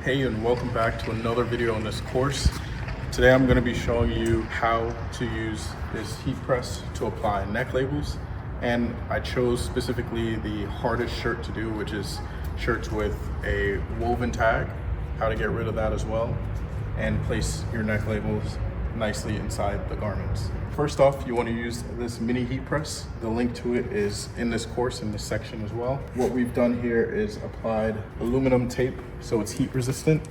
Hey, and welcome back to another video on this course. Today I'm going to be showing you how to use this heat press to apply neck labels, and I chose specifically the hardest shirt to do, which is shirts with a woven tag, how to get rid of that as well, and place your neck labels nicely inside the garments. First off, you want to use this mini heat press. The link to it is in this course, in this section as well. What we've done here is applied aluminum tape so it's heat resistant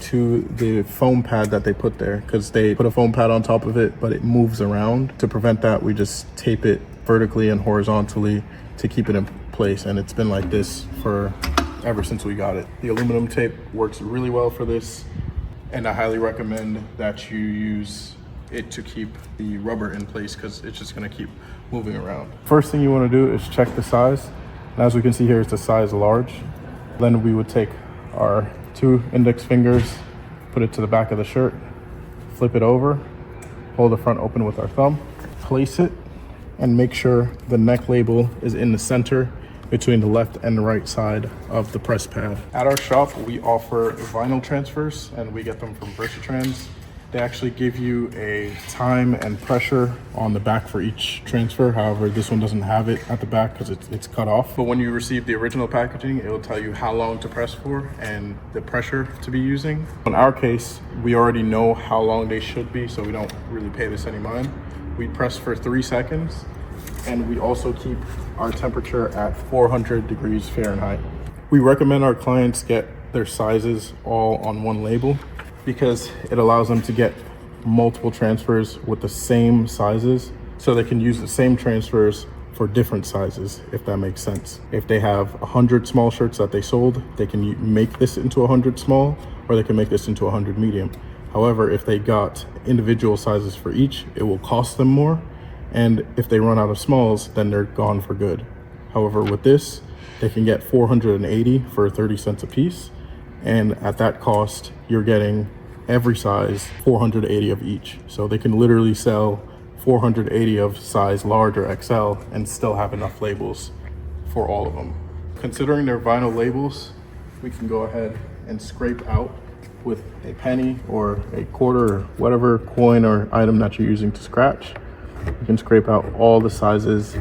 to the foam pad that they put there, because they put a foam pad on top of it, but it moves around. To prevent that, we just tape it vertically and horizontally to keep it in place, and it's been like this for ever since we got it. The aluminum tape works really well for this, and I highly recommend that you use it to keep the rubber in place, because it's just going to keep moving around. First thing you want to do is check the size, and as we can see here, it's a size large. Then we would take our 2 index fingers, put it to the back of the shirt, flip it over, hold the front open with our thumb, place it, and make sure the neck label is in the center between the left and the right side of the press pad. At our shop, we offer vinyl transfers, and we get them from Versatrans. They actually give you a time and pressure on the back for each transfer. However, this one doesn't have it at the back because it's cut off. But when you receive the original packaging, it will tell you how long to press for and the pressure to be using. In our case, we already know how long they should be, so we don't really pay this any mind. We press for 3 seconds, and we also keep our temperature at 400 degrees Fahrenheit. We recommend our clients get their sizes all on one label, because it allows them to get multiple transfers with the same sizes, so they can use the same transfers for different sizes, if that makes sense. If they have 100 small shirts that they sold, they can make this into 100 small, or they can make this into 100 medium. However, if they got individual sizes for each, it will cost them more, and if they run out of smalls, then they're gone for good. However, with this, they can get 480 for 30 cents a piece, and at that cost, you're getting every size 480 of each. So they can literally sell 480 of size large or XL and still have enough labels for all of them. Considering they're vinyl labels, we can go ahead and scrape out with a penny or a quarter or whatever coin or item that you're using to scratch. You can scrape out all the sizes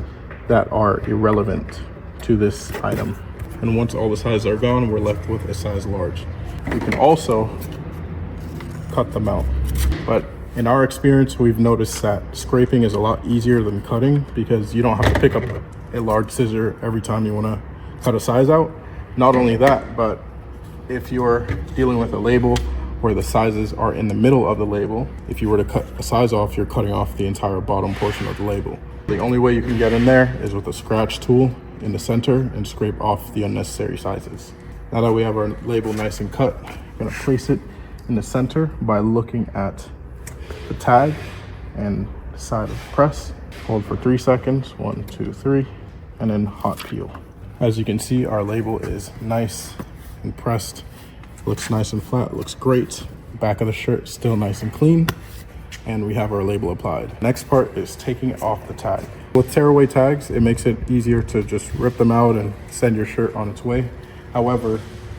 that are irrelevant to this item. And once all the sizes are gone, we're left with a size large. We can also cut them out. But in our experience, we've noticed that scraping is a lot easier than cutting, because you don't have to pick up a large scissor every time you want to cut a size out. Not only that, but if you're dealing with a label where the sizes are in the middle of the label, if you were to cut a size off, you're cutting off the entire bottom portion of the label. The only way you can get in there is with a scratch tool in the center and scrape off the unnecessary sizes. Now that we have our label nice and cut, we're going to place it in the center by looking at the tag and the side of the press. Hold for 3 seconds, 1, 2, 3, and then hot peel. As you can see, our label is nice and pressed. It looks nice and flat, it looks great. Back of the shirt still nice and clean, and we have our label applied. Next part is taking off the tag. With tearaway tags, it makes it easier to just rip them out and send your shirt on its way. However,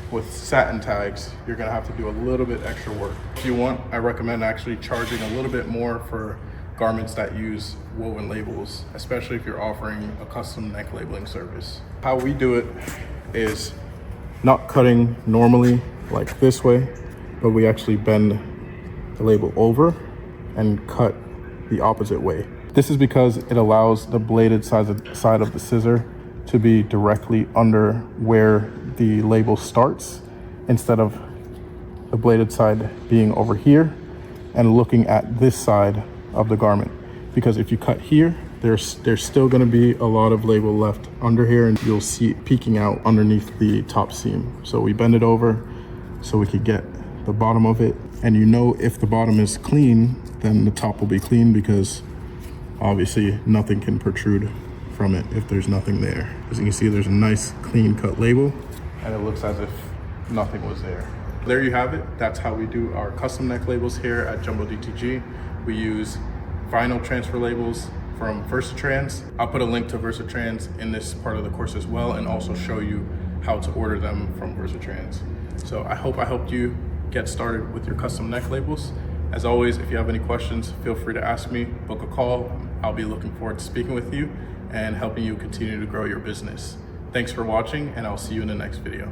with satin tags, you're gonna have to do a little bit extra work. If you want, I recommend actually charging a little bit more for garments that use woven labels, especially if you're offering a custom neck labeling service. How we do it is not cutting normally like this way, but we actually bend the label over and cut the opposite way. This is because it allows the bladed side of the scissor to be directly under where the label starts, instead of the bladed side being over here and looking at this side of the garment. Because if you cut here, there's still going to be a lot of label left under here, and you'll see it peeking out underneath the top seam. So we bend it over so we could get the bottom of it, and you know, if the bottom is clean, then the top will be clean, because obviously nothing can protrude from it if there's nothing there. As you can see, there's a nice clean cut label, and it looks as if nothing was there. There you have it. That's how we do our custom neck labels here at Jumbo DTG. We use vinyl transfer labels from Versatrans. I'll put a link to Versatrans in this part of the course as well, and also show you how to order them from Versatrans. So I hope I helped you get started with your custom neck labels. As always, if you have any questions, feel free to ask me, book a call. I'll be looking forward to speaking with you and helping you continue to grow your business. Thanks for watching, and I'll see you in the next video.